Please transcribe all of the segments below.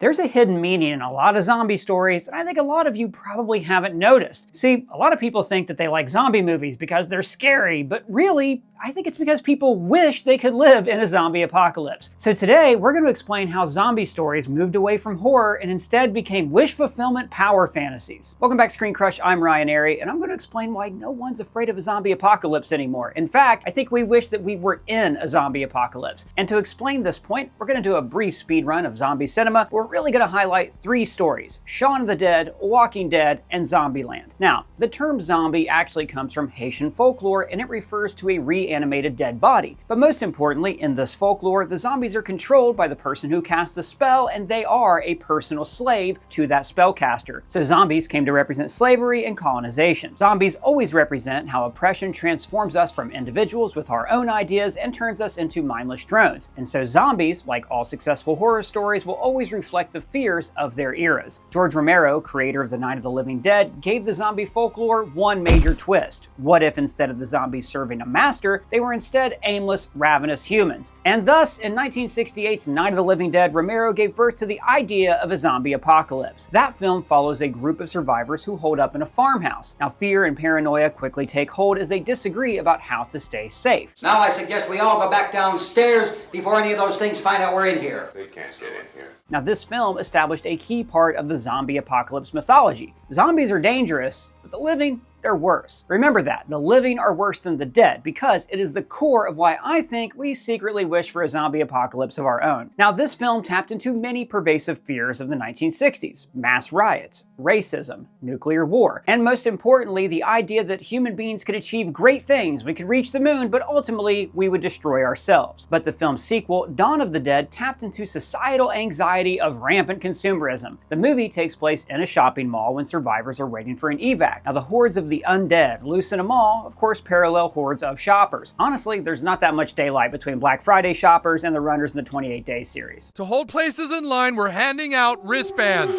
There's a hidden meaning in a lot of zombie stories that I think a lot of you probably haven't noticed. See, a lot of people think that they like zombie movies because they're scary, but really, I think it's because people wish they could live in a zombie apocalypse. So today, we're going to explain how zombie stories moved away from horror and instead became wish fulfillment power fantasies. Welcome back to ScreenCrush, I'm Ryan Airy, and I'm going to explain why no one's afraid of a zombie apocalypse anymore. In fact, I think we wish that we were in a zombie apocalypse. And to explain this point, we're going to do a brief speed run of zombie cinema. We're really going to highlight three stories: Shaun of the Dead, Walking Dead, and Zombieland. Now, the term zombie actually comes from Haitian folklore, and it refers to a reanimated dead body. But most importantly, in this folklore, the zombies are controlled by the person who casts the spell, and they are a personal slave to that spellcaster. So zombies came to represent slavery and colonization. Zombies always represent how oppression transforms us from individuals with our own ideas and turns us into mindless drones. And so zombies, like all successful horror stories, will always reflect the fears of their eras. George Romero, creator of the Night of the Living Dead, gave the zombie folklore one major twist. What if instead of the zombies serving a master, they were instead aimless, ravenous humans? And thus, in 1968's Night of the Living Dead, Romero gave birth to the idea of a zombie apocalypse. That film follows a group of survivors who hold up in a farmhouse. Now, fear and paranoia quickly take hold as they disagree about how to stay safe. Now I suggest we all go back downstairs before any of those things find out we're in here. They can't get in here. Now, this film established a key part of the zombie apocalypse mythology. Zombies are dangerous, but the living, they're worse. Remember that, the living are worse than the dead, because it is the core of why I think we secretly wish for a zombie apocalypse of our own. Now, this film tapped into many pervasive fears of the 1960s: mass riots, racism, nuclear war, and most importantly, the idea that human beings could achieve great things. We could reach the moon, but ultimately, we would destroy ourselves. But the film's sequel, Dawn of the Dead, tapped into societal anxiety of rampant consumerism. The movie takes place in a shopping mall when survivors are waiting for an evac. Now, the hordes of the undead loose in a mall, of course, parallel hordes of shoppers. Honestly, there's not that much daylight between Black Friday shoppers and the runners in the 28 Days series. To hold places in line, we're handing out wristbands.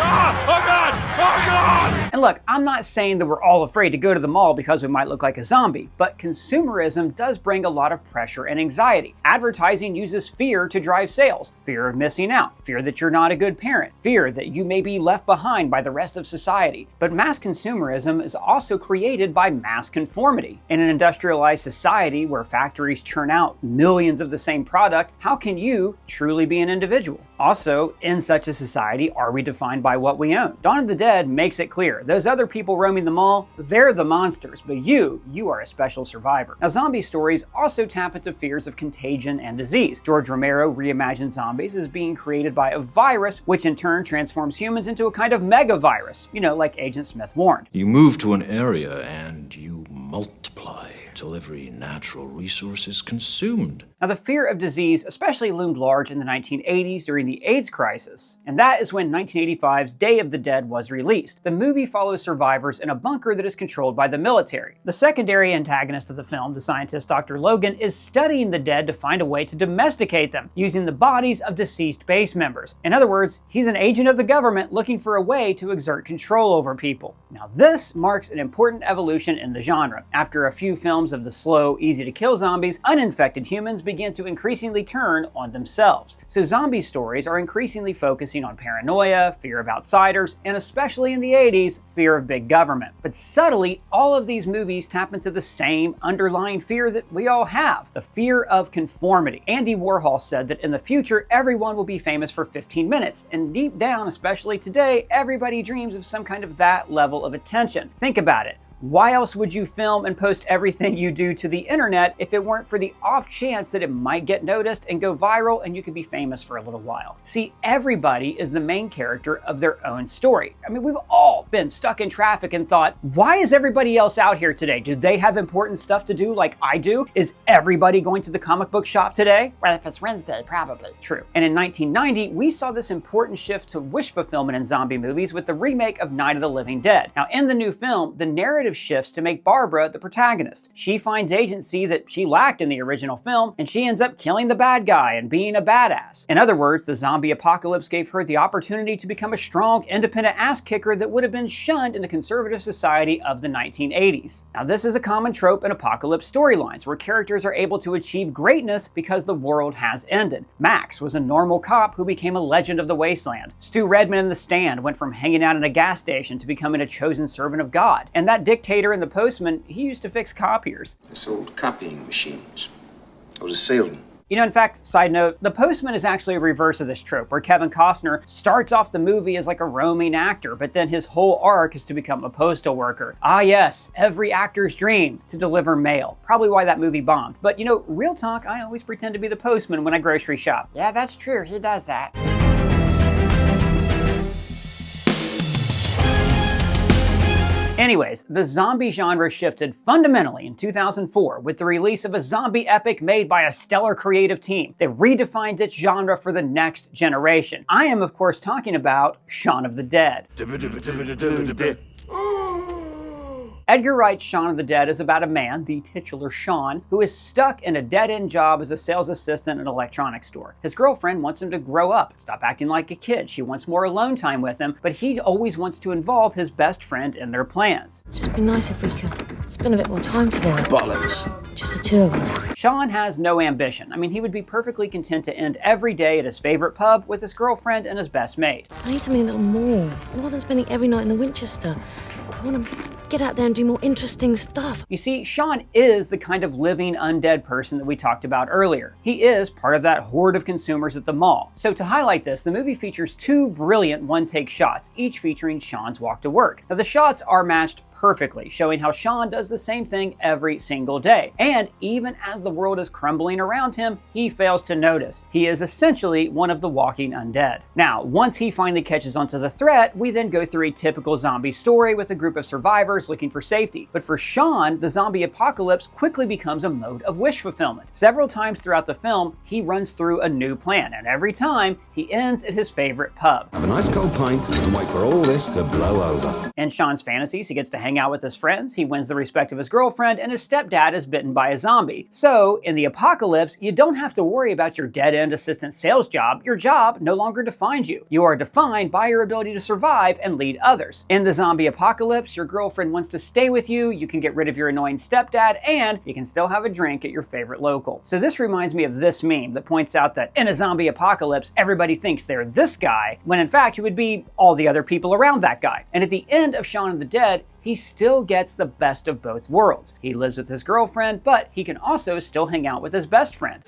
Oh God! Oh God! And look, I'm not saying that we're all afraid to go to the mall because we might look like a zombie, but consumerism does bring a lot of pressure and anxiety. Advertising uses fear to drive sales. Fear of missing out, fear that you're not a good parent, fear that you may be left behind by the rest of society. But mass consumerism is also created by mass conformity. In an industrialized society where factories churn out millions of the same product, how can you truly be an individual? Also, in such a society, are we defined by what we own? Dawn of the Dead makes it clear. Those other people roaming the mall, they're the monsters, but you are a special survivor. Now, zombie stories also tap into fears of contagion and disease. George Romero reimagined zombies as being created by a virus, which in turn transforms humans into a kind of megavirus, like Agent Smith warned. You move to an area and you multiply till every natural resource is consumed. Now, the fear of disease especially loomed large in the 1980s during the AIDS crisis, and that is when 1985's Day of the Dead was released. The movie follows survivors in a bunker that is controlled by the military. The secondary antagonist of the film, the scientist Dr. Logan, is studying the dead to find a way to domesticate them, using the bodies of deceased base members. In other words, he's an agent of the government looking for a way to exert control over people. Now, this marks an important evolution in the genre. After a few films of the slow, easy-to-kill zombies, uninfected humans began to increasingly turn on themselves. So zombie stories are increasingly focusing on paranoia, fear of outsiders, and especially in the 80s, fear of big government. But subtly, all of these movies tap into the same underlying fear that we all have: the fear of conformity. Andy Warhol said that in the future, everyone will be famous for 15 minutes, and deep down, especially today, everybody dreams of some kind of that level of attention. Think about it. Why else would you film and post everything you do to the internet if it weren't for the off chance that it might get noticed and go viral and you could be famous for a little while? See, everybody is the main character of their own story. I mean, we've all been stuck in traffic and thought, why is everybody else out here today? Do they have important stuff to do like I do? Is everybody going to the comic book shop today? Well, if it's Wednesday, probably. True. And in 1990, we saw this important shift to wish fulfillment in zombie movies with the remake of Night of the Living Dead. Now, in the new film, the narrative narrative shifts to make Barbara the protagonist. She finds agency that she lacked in the original film, and she ends up killing the bad guy and being a badass. In other words, the zombie apocalypse gave her the opportunity to become a strong, independent ass-kicker that would have been shunned in the conservative society of the 1980s. Now, this is a common trope in apocalypse storylines, where characters are able to achieve greatness because the world has ended. Max was a normal cop who became a legend of the wasteland. Stu Redman in The Stand went from hanging out in a gas station to becoming a chosen servant of God. And that dictator in The Postman, he used to fix copiers. They sold copying machines. I was a salesman. You know, in fact, side note, The Postman is actually a reverse of this trope, where Kevin Costner starts off the movie as like a roaming actor, but then his whole arc is to become a postal worker. Ah yes, every actor's dream, to deliver mail. Probably why that movie bombed. But you know, real talk, I always pretend to be the postman when I grocery shop. Yeah, that's true. He does that. Anyways, the zombie genre shifted fundamentally in 2004 with the release of a zombie epic made by a stellar creative team that redefined its genre for the next generation. I am, of course, talking about Shaun of the Dead. Edgar Wright's Shaun of the Dead is about a man, the titular Shaun, who is stuck in a dead-end job as a sales assistant in an electronics store. His girlfriend wants him to grow up, stop acting like a kid. She wants more alone time with him, but he always wants to involve his best friend in their plans. Just be nice if we could spend a bit more time together. Bollocks. Just the two of us. Shaun has no ambition. I mean, he would be perfectly content to end every day at his favorite pub with his girlfriend and his best mate. I need something a little more than spending every night in the Winchester. I want to get out there and do more interesting stuff. You see, Shaun is the kind of living undead person that we talked about earlier. He is part of that horde of consumers at the mall. So to highlight this, the movie features two brilliant one-take shots, each featuring Shaun's walk to work. Now the shots are matched perfectly, showing how Shaun does the same thing every single day. And even as the world is crumbling around him, he fails to notice. He is essentially one of the walking undead. Now, once he finally catches onto the threat, we then go through a typical zombie story with a group of survivors looking for safety. But for Shaun, the zombie apocalypse quickly becomes a mode of wish fulfillment. Several times throughout the film, he runs through a new plan, and every time, he ends at his favorite pub. Have a nice cold pint and wait for all this to blow over. In Shaun's fantasies, he gets to hang out with his friends, he wins the respect of his girlfriend, and his stepdad is bitten by a zombie. So, in the apocalypse, you don't have to worry about your dead-end assistant sales job. Your job no longer defines you. You are defined by your ability to survive and lead others. In the zombie apocalypse, your girlfriend wants to stay with you, you can get rid of your annoying stepdad, and you can still have a drink at your favorite local. So this reminds me of this meme that points out that in a zombie apocalypse, everybody thinks they're this guy, when in fact you would be all the other people around that guy. And at the end of Shaun of the Dead, he still gets the best of both worlds. He lives with his girlfriend, but he can also still hang out with his best friend.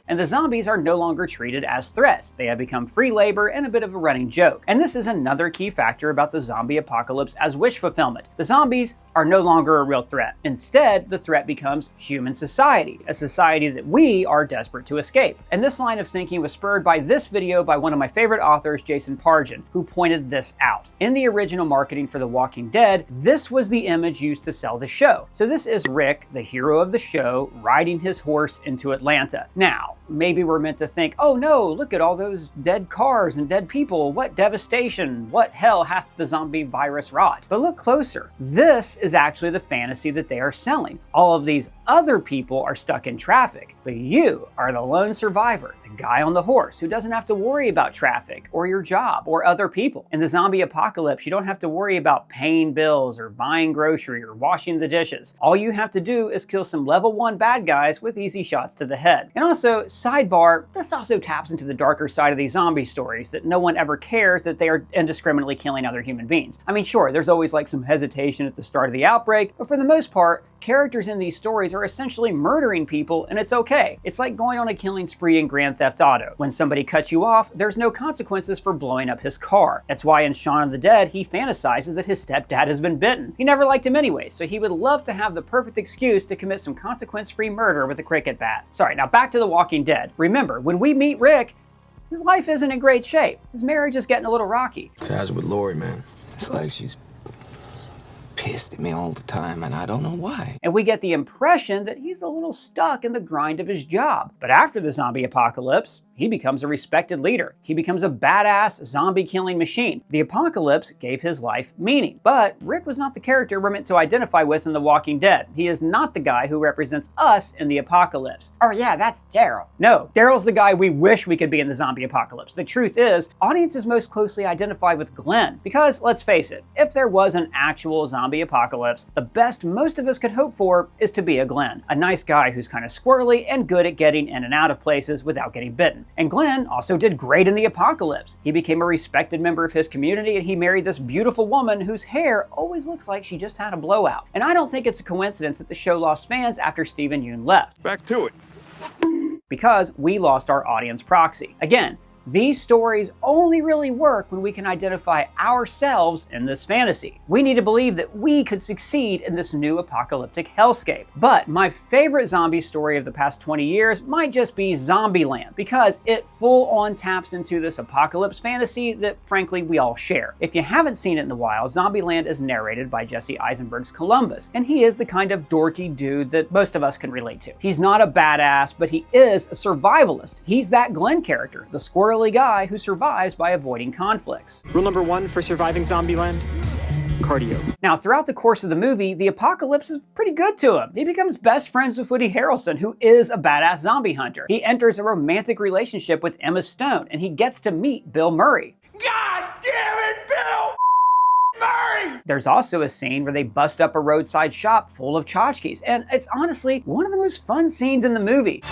And the zombies are no longer treated as threats. They have become free labor and a bit of a running joke. And this is another key factor about the zombie apocalypse as wish fulfillment. The zombies are no longer a real threat. Instead, the threat becomes human society, a society that we are desperate to escape. And this line of thinking was spurred by this video by one of my favorite authors, Jason Pargin, who pointed this out. In the original marketing for The Walking Dead, this was the image used to sell the show. So this is Rick, the hero of the show, riding his horse into Atlanta. Now, maybe we're meant to think, oh no, look at all those dead cars and dead people. What devastation, what hell hath the zombie virus wrought? But look closer. This is actually the fantasy that they are selling. All of these other people are stuck in traffic, but you are the lone survivor, the guy on the horse who doesn't have to worry about traffic or your job or other people. In the zombie apocalypse, you don't have to worry about paying bills or buying grocery or washing the dishes. All you have to do is kill some level 1 bad guys with easy shots to the head. And also, sidebar, this also taps into the darker side of these zombie stories that no one ever cares that they are indiscriminately killing other human beings. I mean, sure, there's always like some hesitation at the start of the outbreak, but for the most part, characters in these stories are essentially murdering people, and it's okay. It's like going on a killing spree in Grand Theft Auto. When somebody cuts you off, there's no consequences for blowing up his car. That's why in Shaun of the Dead, he fantasizes that his stepdad has been bitten. He never liked him anyway, so he would love to have the perfect excuse to commit some consequence-free murder with a cricket bat. Sorry, now back to The Walking Dead. Remember, when we meet Rick, his life isn't in great shape. His marriage is getting a little rocky. So how's it with Lori, man? It's like she's pissed at me all the time, and I don't know why. And we get the impression that he's a little stuck in the grind of his job. But after the zombie apocalypse, he becomes a respected leader. He becomes a badass zombie-killing machine. The apocalypse gave his life meaning. But Rick was not the character we're meant to identify with in The Walking Dead. He is not the guy who represents us in the apocalypse. Oh yeah, that's Daryl. No, Daryl's the guy we wish we could be in the zombie apocalypse. The truth is, audiences most closely identify with Glenn. Because, let's face it, if there was an actual zombie apocalypse, the best most of us could hope for is to be a Glenn. A nice guy who's kind of squirrely and good at getting in and out of places without getting bitten. And Glenn also did great in the apocalypse. He became a respected member of his community and he married this beautiful woman whose hair always looks like she just had a blowout. And I don't think it's a coincidence that the show lost fans after Steven Yeun left. Back to it. Because we lost our audience proxy. Again, these stories only really work when we can identify ourselves in this fantasy. We need to believe that we could succeed in this new apocalyptic hellscape. But my favorite zombie story of the past 20 years might just be Zombieland, because it full-on taps into this apocalypse fantasy that, frankly, we all share. If you haven't seen it in a while, Zombieland is narrated by Jesse Eisenberg's Columbus, and he is the kind of dorky dude that most of us can relate to. He's not a badass, but he is a survivalist. He's that Glenn character, the squirrely guy who survives by avoiding conflicts. Rule number 1 for surviving Zombieland: cardio. Now, throughout the course of the movie, the apocalypse is pretty good to him. He becomes best friends with Woody Harrelson, who is a badass zombie hunter. He enters a romantic relationship with Emma Stone, and he gets to meet Bill Murray. God damn it, Bill Murray! There's also a scene where they bust up a roadside shop full of tchotchkes, and it's honestly one of the most fun scenes in the movie.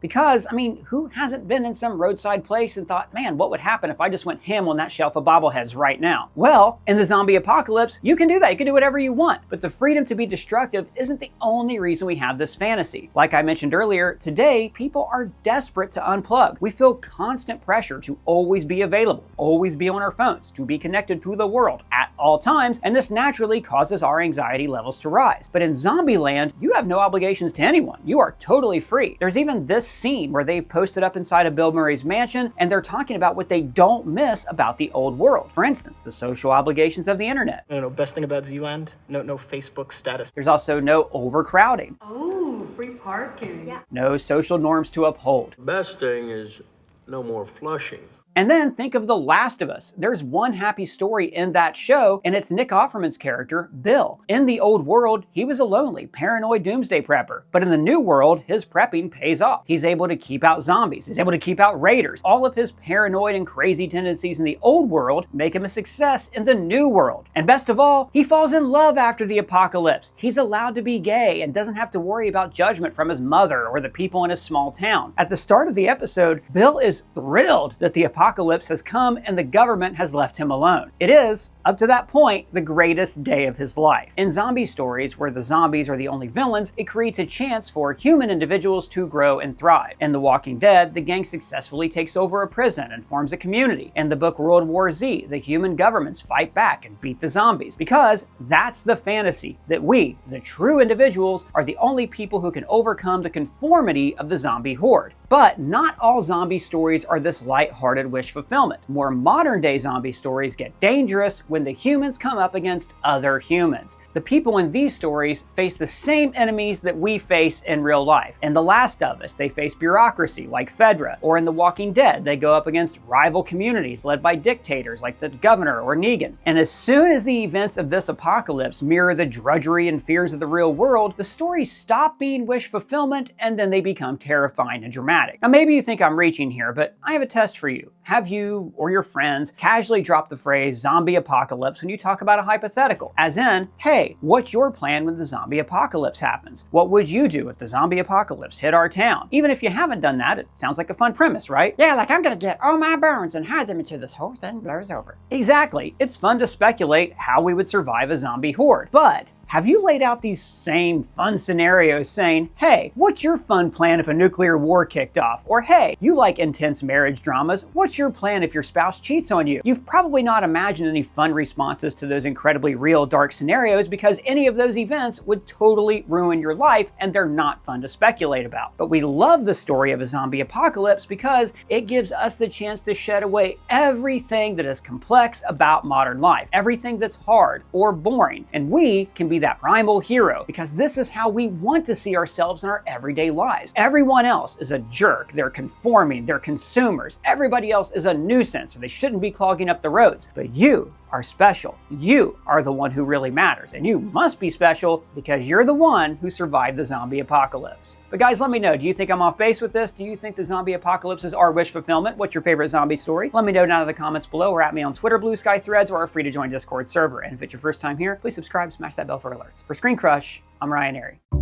Because, I mean, who hasn't been in some roadside place and thought, man, what would happen if I just went ham on that shelf of bobbleheads right now? Well, in the zombie apocalypse, you can do that. You can do whatever you want. But the freedom to be destructive isn't the only reason we have this fantasy. Like I mentioned earlier, today, people are desperate to unplug. We feel constant pressure to always be available, always be on our phones, to be connected to the world at all times, and this naturally causes our anxiety levels to rise. But in Zombieland, you have no obligations to anyone. You are totally free. There's even this scene where they've posted up inside of Bill Murray's mansion and they're talking about what they don't miss about the old world. For instance, the social obligations of the internet. I don't know, best thing about Zealand? No Facebook status. There's also no overcrowding. Ooh, free parking. Yeah. No social norms to uphold. Best thing is no more flushing. And then think of The Last of Us. There's one happy story in that show, and it's Nick Offerman's character, Bill. In the old world, he was a lonely, paranoid doomsday prepper. But in the new world, his prepping pays off. He's able to keep out zombies. He's able to keep out raiders. All of his paranoid and crazy tendencies in the old world make him a success in the new world. And best of all, he falls in love after the apocalypse. He's allowed to be gay and doesn't have to worry about judgment from his mother or the people in his small town. At the start of the episode, Bill is thrilled that the apocalypse has come and the government has left him alone. It is, up to that point, the greatest day of his life. In zombie stories where the zombies are the only villains, it creates a chance for human individuals to grow and thrive. In The Walking Dead, the gang successfully takes over a prison and forms a community. In the book World War Z, the human governments fight back and beat the zombies. Because that's the fantasy, that we, the true individuals, are the only people who can overcome the conformity of the zombie horde. But not all zombie stories are this light-hearted wish fulfillment. More modern-day zombie stories get dangerous when the humans come up against other humans. The people in these stories face the same enemies that we face in real life. In The Last of Us, they face bureaucracy like Fedra, or in The Walking Dead, they go up against rival communities led by dictators like the governor or Negan. And as soon as the events of this apocalypse mirror the drudgery and fears of the real world, the stories stop being wish fulfillment and then they become terrifying and dramatic. Now maybe you think I'm reaching here, but I have a test for you. Have you or your friends casually dropped the phrase zombie apocalypse when you talk about a hypothetical? As in, hey, what's your plan when the zombie apocalypse happens? What would you do if the zombie apocalypse hit our town? Even if you haven't done that, it sounds like a fun premise, right? Yeah, like I'm gonna get all my bones and hide them until this whole thing blows over. Exactly. It's fun to speculate how we would survive a zombie horde. But have you laid out these same fun scenarios saying, hey, what's your fun plan if a nuclear war kicked off? Or hey, you like intense marriage dramas, what's your plan if your spouse cheats on you? You've probably not imagined any fun responses to those incredibly real dark scenarios because any of those events would totally ruin your life and they're not fun to speculate about. But we love the story of a zombie apocalypse because it gives us the chance to shed away everything that is complex about modern life, everything that's hard or boring, and we can be be that primal hero, because this is how we want to see ourselves in our everyday lives. Everyone else is a jerk, they're conforming, they're consumers. Everybody else is a nuisance, so they shouldn't be clogging up the roads. But you are special. You are the one who really matters, and you must be special because you're the one who survived the zombie apocalypse. But guys, let me know, do you think I'm off base with this? Do you think the zombie apocalypse is our wish fulfillment? What's your favorite zombie story? Let me know down in the comments below, or at me on Twitter, Blue Sky Threads, or are free to join Discord server. And if it's your first time here, please subscribe, smash that bell for alerts. For ScreenCrush, I'm Ryan Airy.